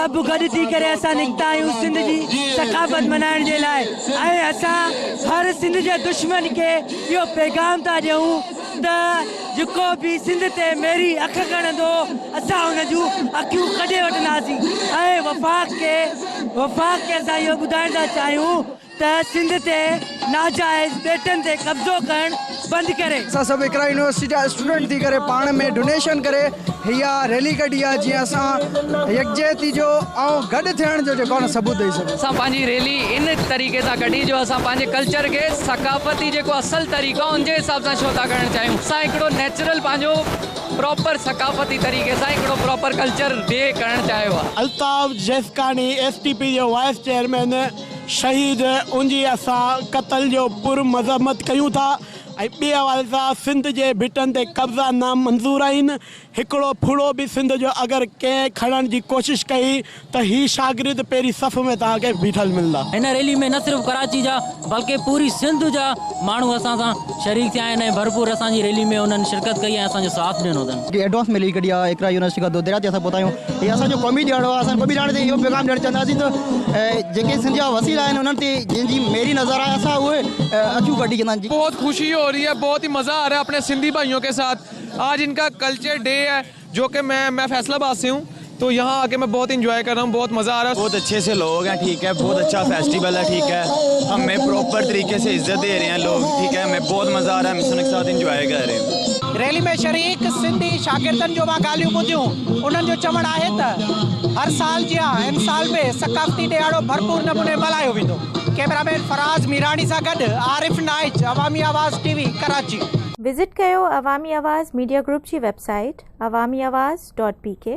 सब गॾु थी करे असां निकिता आहियूं सिंध जी सकाफ़त मल्हाइण जे लाइ। ऐं असां हर सिंध जे दुश्मन खे इहो पैगाम था ॾियूं त जेको बि सिंध ते मेरी अख खणंदो असां हुन जूं अखियूं कढे वठंदासीं। ऐं वफ़ाक़ खे असां इहो ॿुधाइण था चाहियूं त सिंध ते नाजाइज़ बेटनि ते कब्ज़ो करणु बंदि करे। असां सभु हिकिड़ा यूनिवर्सिटी जा स्टूडेंट थी करे पाण में डोनेशन करे हीअ रैली कढी आहे जीअं असां यकजहती जो ऐं गॾु थियण जो जेको आहे सबूत ॾेई सघूं। असां पंहिंजी रैली इन तरीक़े सां कढी जो असां पंहिंजे कल्चर खे सकाफ़ती जेको असल तरीक़ो आहे उनजे हिसाब सां छो था करणु चाहियूं। असां हिकिड़ो नेचुरल पंहिंजो प्रॉपर सकाफ़ती तरीक़े सां हिकिड़ो प्रॉपर कल्चर डे करणु चाहियो आहे। अल्ताफ़ जेसकानी STP जो वाइस चेयरमैन शहीद उनजी असां क़त्ल जो पुरमज़म्मत कयूं था। ऐं ॿिए हवाले सां सिंध जे भिटनि ते कब्ज़ा नामंज़ूर आहिनि। हिकिड़ो फुड़ो बि सिंध जो अगरि कंहिं खणण जी कोशिशि कई त ही शागिर्द पहिरीं सफ़ में तव्हांखे बीठल मिलंदा। हिन रैली में न सिर्फ़ु कराची जा बल्कि पूरी सिंध जा माण्हू असां सां शरीक थिया आहिनि ऐं भरपूर असांजी रैली में उन्हनि शिरकत कई ऐं असांजो साथ ॾिनो अथनि। एडवांस में रैली कढी आहे एकरा यूनिवर्सिटी खां दोदरा ते असां पहुता आहियूं। हीअ असांजो क़ौमी ॾियारो आहे। असां क़ौमी ॾियारे ते इहो पैगाम ॾियणु चाहींदासीं त जेके सिंध जा वसील आहिनि उन्हनि ते जंहिंजी मेरी नज़र आहे असां उहे अचूं कढी कंदा आहिनि। बहुत खुशी हो रही है, बहुत ही मज़ा आ रहा है अपने सिंधी भाइयों के साथ। आज इनका कल्चर डे है जो कि मैं फैसलाबाद से हूँ, तो यहाँ आके मैं बहुत इंजॉय कर रहा हूँ, बहुत मज़ा आ रहा है। बहुत अच्छे से लोग हैं, ठीक है, बहुत अच्छा फेस्टिवल है, ठीक है, हमें प्रॉपर तरीके से इज्जत दे रहे हैं लोग, ठीक है, हमें बहुत मज़ा आ रहा है, हम उनके साथ इंजॉय कर रहे हैं। रैली में शरीक सिंधी शागिर्दनि जो मां ॻाल्हियूं ॿुधियूं, उन्हनि जो चवणु आहे त हर साल जिया हिन साल में सकाफ़ती ॾियारो भरपूर नमूने मल्हायो वेंदो। कैमरामैन फराज़ मीरानी सां गॾु आरिफ नाइच, अवामी आवाज़ TV, कराची। विज़िट कयो अवामी आवाज़ मीडिया ग्रुप जी वेबसाइट awamiawaz.pk